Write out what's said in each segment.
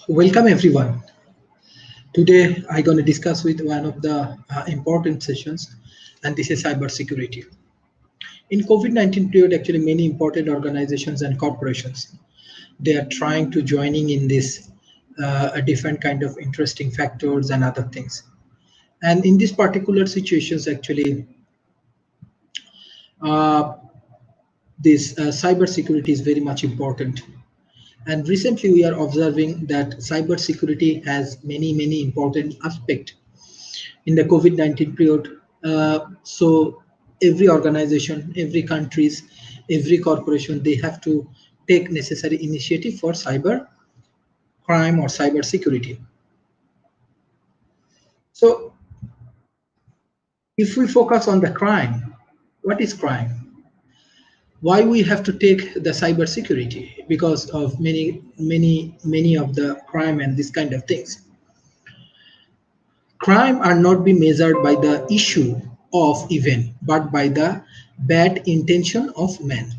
Welcome everyone. Today I'm going to discuss with one of the important sessions, and this is cybersecurity. In COVID-19 period, actually many important organizations and corporations, they are trying to joining in this a different kind of interesting factors and other things. And in this particular situations, actually, uh, this cybersecurity is very much important. And recently, we are observing that cybersecurity has many important aspects in the COVID-19 period. So every organization, every countries, every corporation, they have to take necessary initiative for cyber crime or cyber security. So if we focus on the crime, what is crime? Why we have to take the cyber security? Because of many of the crime and this kind of things. Crime are not be measured by the issue of event, but by the bad intention of man.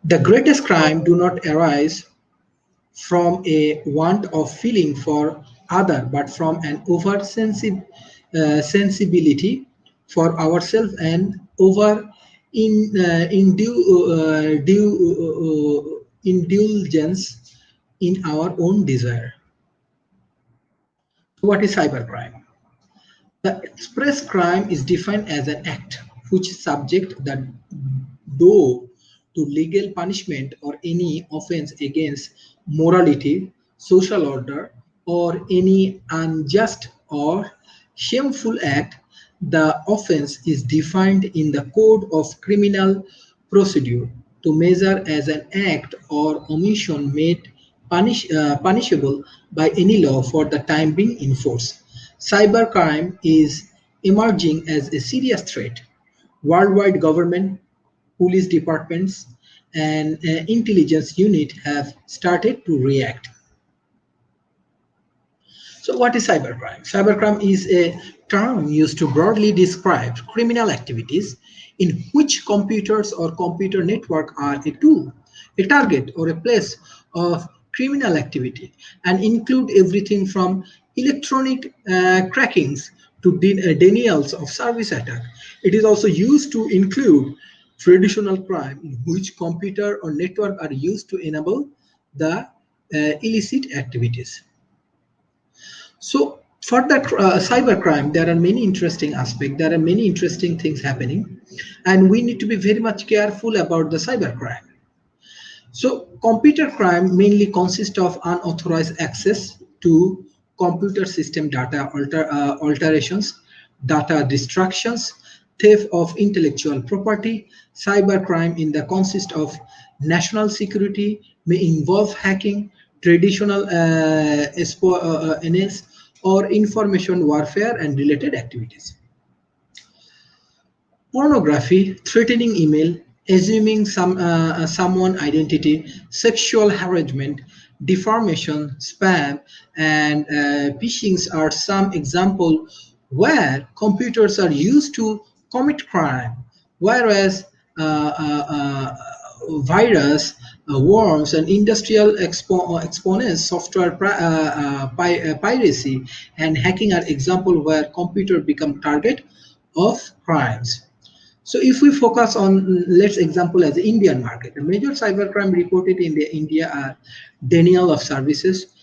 The greatest crime do not arise from a want of feeling for other, but from an over sensibility for ourselves and over indulgence in our own desire. What is cybercrime? The express crime is defined as an act which is subject the though to legal punishment or any offense against morality, social order, or any unjust or shameful act. The offense is defined in the Code of Criminal Procedure to measure as an act or omission made punishable by any law for the time being in force. Cybercrime is emerging as a serious threat. Worldwide government, police departments, and intelligence units have started to react. So what is cybercrime? Cybercrime is a term used to broadly describe criminal activities in which computers or computer network are a tool, a target, or a place of criminal activity, and include everything from electronic crackings to denials of service attack. It is also used to include traditional crime in which computer or network are used to enable the illicit activities. So for that cybercrime, there are many interesting aspects. There are many interesting things happening, and we need to be very much careful about the cybercrime. So computer crime mainly consists of unauthorized access to computer system data alterations, data destructions, theft of intellectual property. Cybercrime in the consist of national security, may involve hacking, traditional espionage, or information warfare and related activities. Pornography, threatening email, assuming someone identity, sexual harassment, defamation, spam, and phishing are some examples where computers are used to commit crime, whereas virus, worms, and industrial exponents, software piracy, and hacking are examples where computer become target of crimes. So if we focus on, let's example as the Indian market, the major cybercrime reported in the India are denial of services,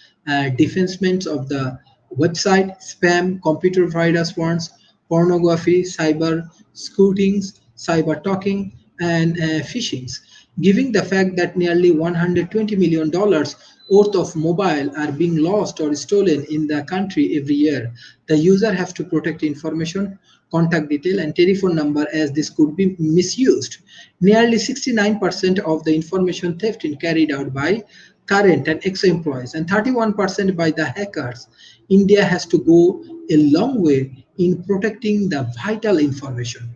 defacement of the website, spam, computer virus warrants, pornography, cyber scootings, cyber talking, and phishings. Given the fact that nearly $120 million worth of mobile are being lost or stolen in the country every year, the user have to protect information, contact detail, and telephone number, as this could be misused. Nearly 69% of the information theft is carried out by current and ex-employees and 31% by the hackers. India has to go a long way in protecting the vital information.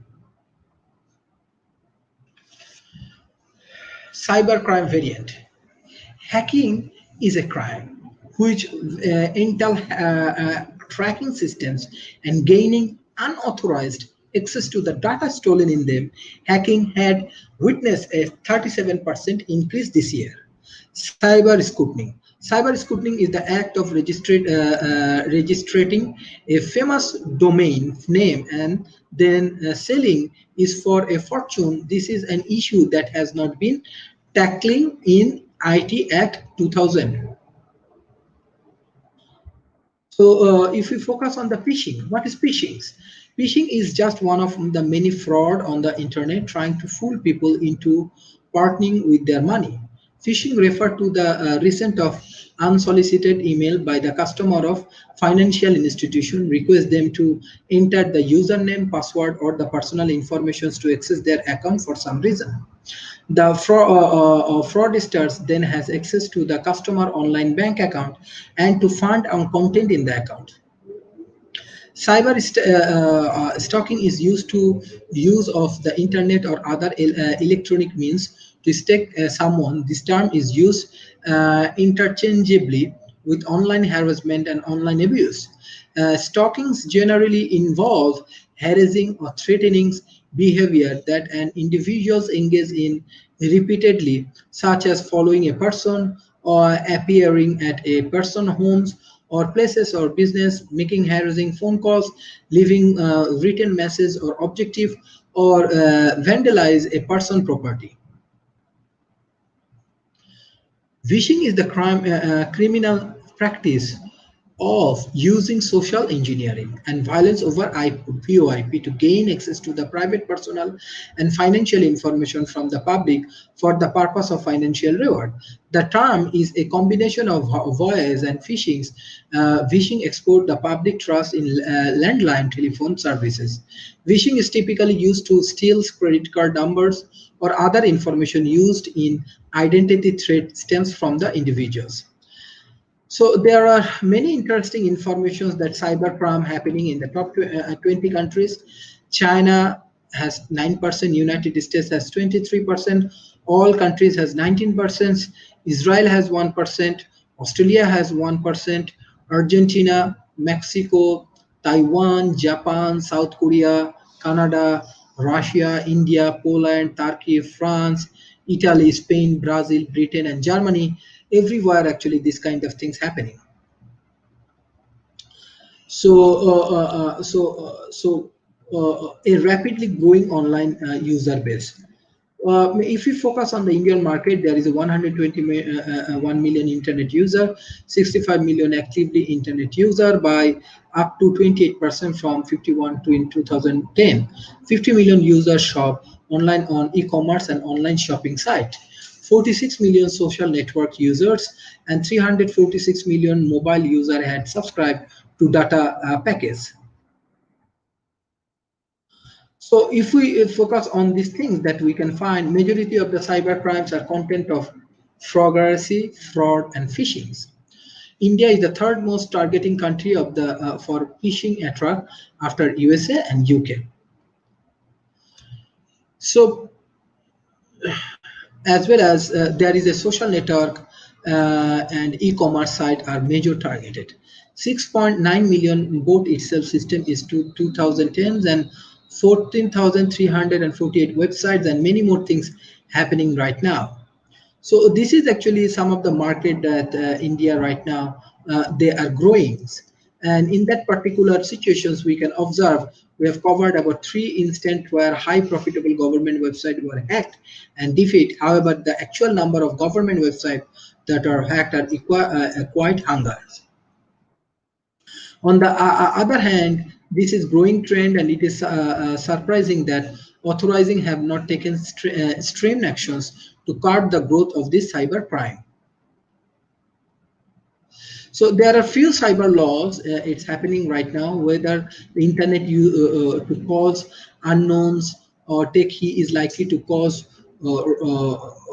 Cybercrime variant. Hacking is a crime which entails tracking systems and gaining unauthorized access to the data stolen in them. Hacking had witnessed a 37% increase this year. Cyber scrutiny. Cyber scooping is the act of registering a famous domain name and then selling is for a fortune. This is an issue that has not been tackling in IT Act 2000. So if we focus on the phishing, what is phishing? Phishing is just one of the many fraud on the internet trying to fool people into partnering with their money. Phishing refer to the recent of unsolicited email by the customer of financial institution request them to enter the username, password, or the personal information to access their account for some reason. The fraudsters then has access to the customer online bank account and to fund on content in the account. Stalking is used to use of the internet or other electronic means to stalk someone. This term is used interchangeably with online harassment and online abuse. Stalkings generally involve harassing or threatening behavior that an individuals engage in repeatedly, such as following a person or appearing at a person's homes or places or business, making harassing phone calls, leaving written message or objective, or vandalize a person property. Phishing is the criminal practice of using social engineering and violence over VoIP to gain access to the private, personal, and financial information from the public for the purpose of financial reward. The term is a combination of voice and phishing. Phishing exploit the public trust in landline telephone services. Phishing is typically used to steal credit card numbers or other information used in identity threat stems from the individuals. So there are many interesting informations that cybercrime happening in the top 20 countries. China has 9%, United States has 23%, all countries has 19%, Israel has 1%, Australia has 1%, Argentina, Mexico, Taiwan, Japan, South Korea, Canada, Russia, India, Poland, Turkey, France, Italy, Spain, Brazil, Britain, and Germany. Everywhere, actually, this kind of things happening. So a rapidly growing online user base. If we focus on the Indian market, there is a 121 million internet user, 65 million actively internet user by up to 28% from 51 to in 2010. 50 million users shop online on e-commerce and online shopping site. 46 million social network users and 346 million mobile users had subscribed to data package. So if we focus on these things that we can find, majority of the cyber crimes are content of fraudacy, fraud, and phishing. India is the third most targeting country of the for phishing attack after USA and UK. So as well as there is a social network and e-commerce site are major targeted. 6.9 million bot itself system is to 2010s and 14,348 websites and many more things happening right now. So this is actually some of the market that India right now they are growing, and in that particular situations we can observe we have covered about 3 instances where high profitable government websites were hacked and defeat. However, the actual number of government websites that are hacked are quite higher. On the other hand, this is growing trend, and it is surprising that authorizing have not taken extreme actions to curb the growth of this cyber crime. So there are few cyber laws. It's happening right now. Whether the internet to cause unknowns or tech key is likely to cause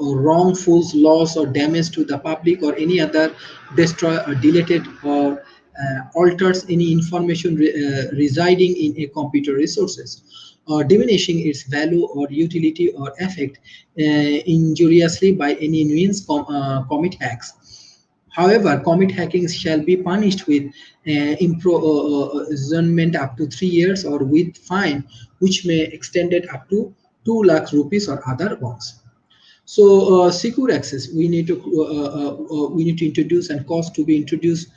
wrongful loss or damage to the public or any other destroy or deleted or alters any information residing in a computer resources or diminishing its value or utility or effect injuriously by any means commit hacks. However, commit hacking shall be punished with imprisonment up to 3 years or with fine, which may extend it up to 2 lakh rupees or other ones. So secure access, we need to introduce and cause to be introduced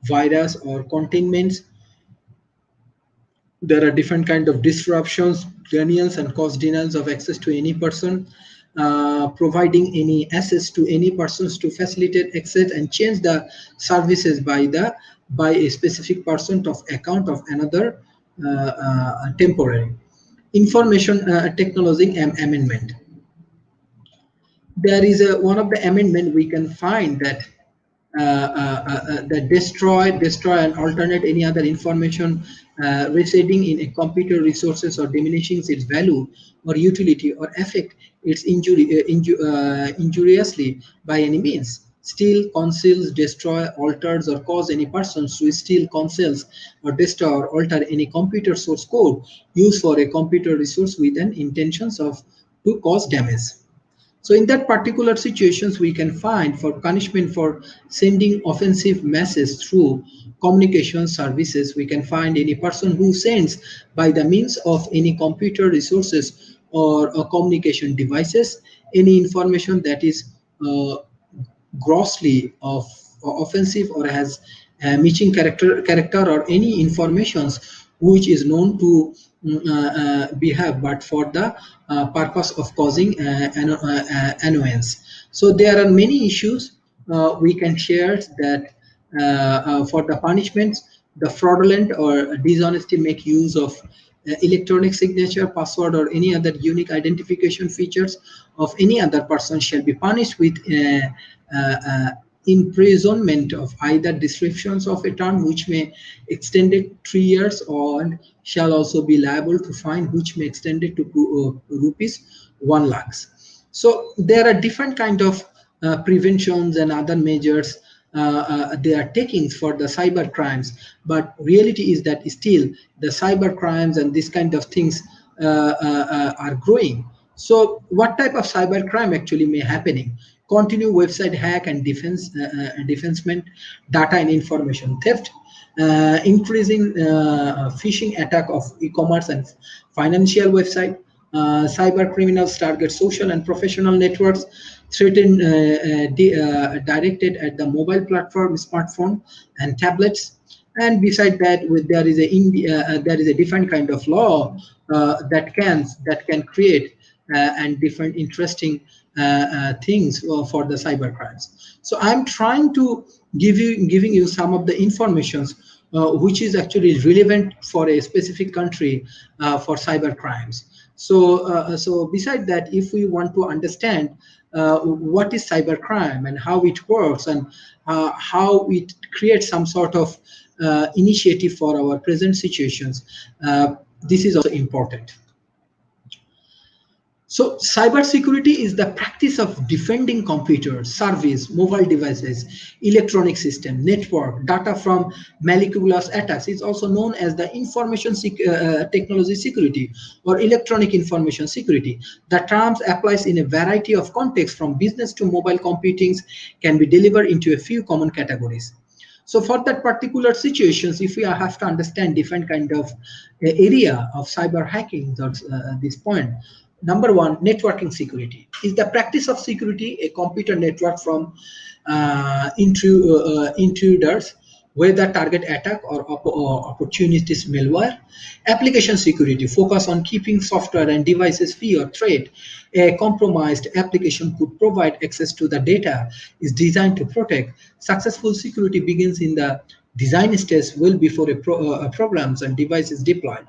virus or containments. There are different kind of disruptions, denials and cause denials of access to any person, providing any access to any persons to facilitate access and change the services by a specific person of account of another temporary. Information technology amendment. There is one of the amendment we can find that that destroy and alternate any other information residing in a computer resources or diminishing its value or utility or affect its injuriously by any means. Steal, conceals, destroy, alters, or cause any persons to steal, conceals, or destroy or alter any computer source code used for a computer resource with an intentions of to cause damage. So in that particular situations, we can find for punishment for sending offensive messages through communication services, we can find any person who sends by the means of any computer resources or communication devices, any information that is uh, grossly offensive or has matching character or any informations which is known to behave but for the purpose of causing annoyance. So there are many issues we can share that for the punishments, the fraudulent or dishonesty make use of electronic signature, password, or any other unique identification features of any other person shall be punished with uh, imprisonment of either descriptions of a term which may extend it 3 years or shall also be liable to fine which may extend it to rupees 1 lakhs. So there are different kind of preventions and other measures they are taking for the cyber crimes, but reality is that still the cyber crimes and this kind of things are growing. So what type of cyber crime actually may happening? Continue website hack and defensement, data and information theft, increasing phishing attack of e-commerce and financial website. Cyber criminals target social and professional networks, threaten directed at the mobile platform, smartphone, and tablets. And beside that, there is a different kind of law that can create and different interesting things for the cyber crimes. So I'm trying to giving you some of the informations which is actually relevant for a specific country for cyber crimes. So beside that, if we want to understand what is cybercrime and how it works and how it creates some sort of initiative for our present situations, this is also important. So cybersecurity is the practice of defending computers, service, mobile devices, electronic system, network, data from malicious attacks. It's also known as the technology security or electronic information security. The terms applies in a variety of contexts from business to mobile computing can be delivered into a few common categories. So for that particular situations, if we have to understand different kind of area of cyber hacking at this point, number one, networking security is the practice of security a computer network from intruders, whether target attack or opportunist malware. Application security focus on keeping software and devices free or threat. A compromised application could provide access to the data is designed to protect. Successful security begins in the design stage well before programs and devices deployed.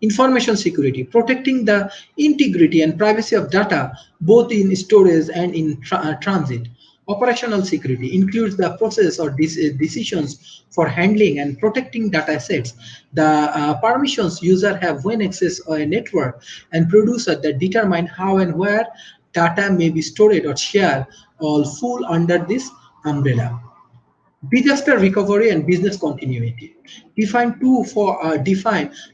Information security, protecting the integrity and privacy of data both in storage and in transit. Operational security includes the process or decisions for handling and protecting data sets, the permissions user have when access a network, and producer that determine how and where data may be stored or shared all fall under this umbrella. Disaster recovery and business continuity. Define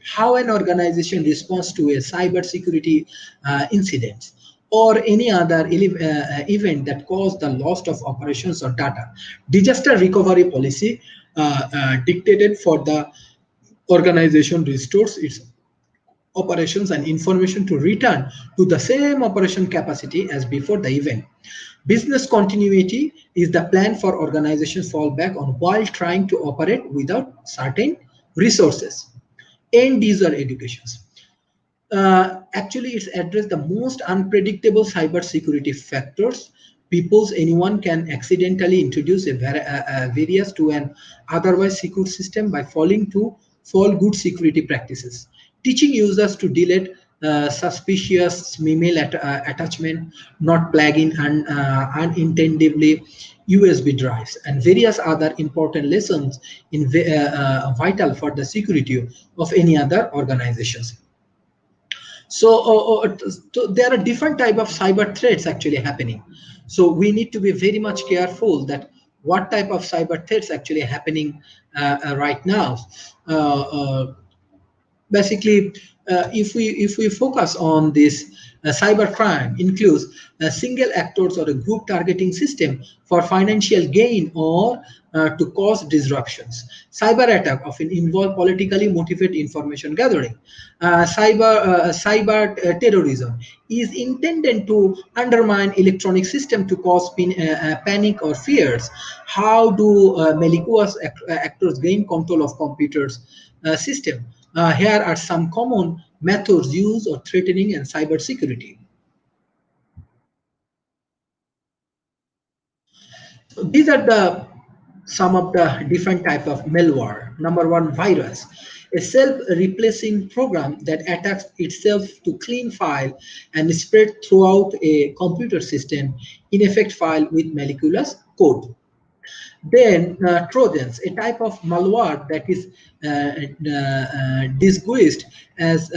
how an organization responds to a cybersecurity incident or any other event that caused the loss of operations or data. Disaster recovery policy dictated for the organization restores its operations and information to return to the same operation capacity as before the event. Business continuity is the plan for organizations fall back on while trying to operate without certain resources. End user educations. Actually, it's addressed the most unpredictable cybersecurity factors. Anyone can accidentally introduce a virus to an otherwise secure system by fall good security practices. Teaching users to delete suspicious email attachment, not plug in unintendedly USB drives, and various other important lessons vital for the security of any other organizations. So there are different type of cyber threats actually happening. So we need to be very much careful that what type of cyber threats actually happening right now. Uh, uh, Basically, if we focus on this, cyber crime includes single actors or a group targeting system for financial gain or to cause disruptions. Cyber attack often involve politically motivated information gathering. Cyber terrorism is intended to undermine electronic system to cause panic or fears. How do malicious actors gain control of computers system? Here are some common methods used or threatening and cybersecurity. So these are the some of the different type of malware. Number one, virus, a self-replacing program that attacks itself to clean file and spread throughout a computer system, in effect file with malicious code. Then Trojans, a type of malware that is disguised as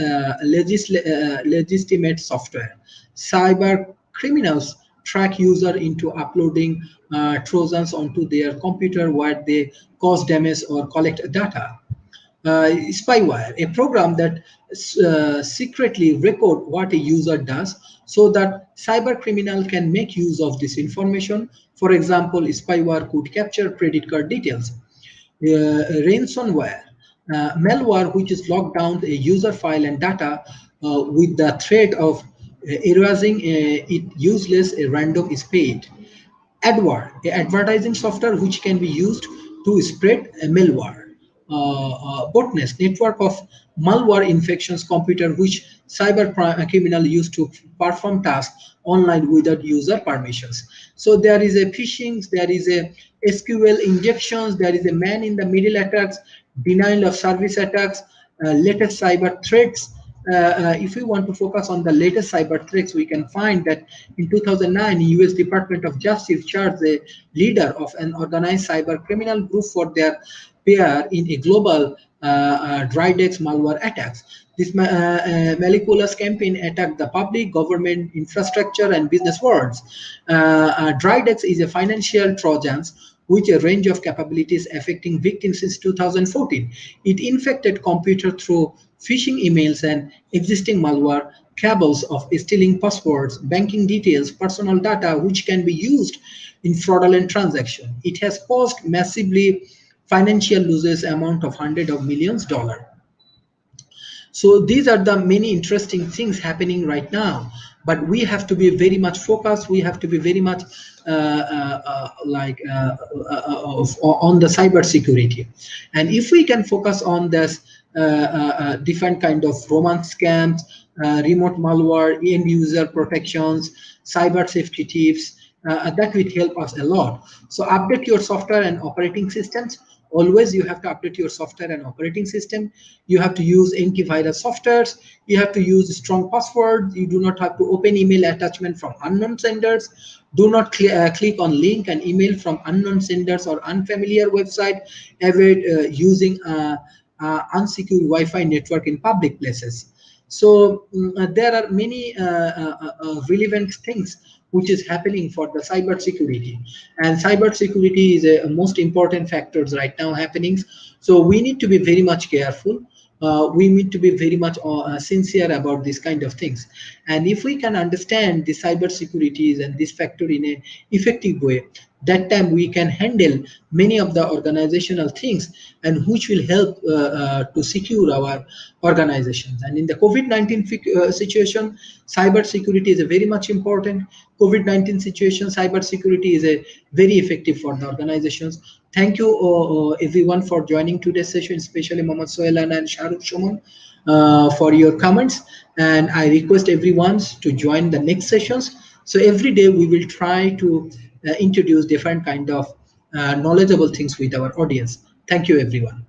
legitimate software. Cyber criminals track user into uploading Trojans onto their computer where they cause damage or collect data. Spyware, a program that secretly record what a user does so that cyber criminal can make use of this information. For example, spyware could capture credit card details. Ransomware, malware which is locked down a user file and data with the threat of erasing it useless a random is paid. AdWord, a advertising software which can be used to spread a malware. Botnets, network of malware infections computer which cyber criminal use to perform tasks online without user permissions. So there is a phishing, there is a SQL injections, there is a man in the middle attacks, denial of service attacks, latest cyber threats. If we want to focus on the latest cyber threats, we can find that in 2009, U.S. Department of Justice charged the leader of an organized cyber criminal group for their pair in a global Drydex malware attacks. This malicious campaign attacked the public, government, infrastructure, and business worlds. Drydex is a financial Trojans with a range of capabilities affecting victims since 2014. It infected computer through phishing emails and existing malware, cables of stealing passwords, banking details, personal data, which can be used in fraudulent transaction. It has caused massively financial losses amount of hundreds of millions dollars. So these are the many interesting things happening right now, but we have to be very much focused. We have to be very much on the cyber security. And if we can focus on this different kind of romance scams, remote malware, end user protections, cyber safety tips, that will help us a lot. So update your software and operating systems. Always you have to update your software and operating system. You have to use antivirus softwares. You have to use strong passwords. You do not have to open email attachment from unknown senders. Do not click on link and email from unknown senders or unfamiliar website. Avoid using unsecured Wi-Fi network in public places. So there are many relevant things which is happening for the cyber security, and cyber security is a most important factors right now happening. So we need to be very much careful. We need to be very much sincere about this kind of things. And if we can understand the cyber securities and this factor in an effective way, That time we can handle many of the organizational things, and which will help to secure our organizations. And in the COVID-19 situation, cyber security is a very much important. COVID-19 situation, cyber security is a very effective for the organizations. Thank you everyone for joining today's session, especially Mohammad Sohailana and Shahrukh Shuman, for your comments. And I request everyone to join the next sessions. So every day we will try to introduce different kind of knowledgeable things with our audience. Thank you, everyone.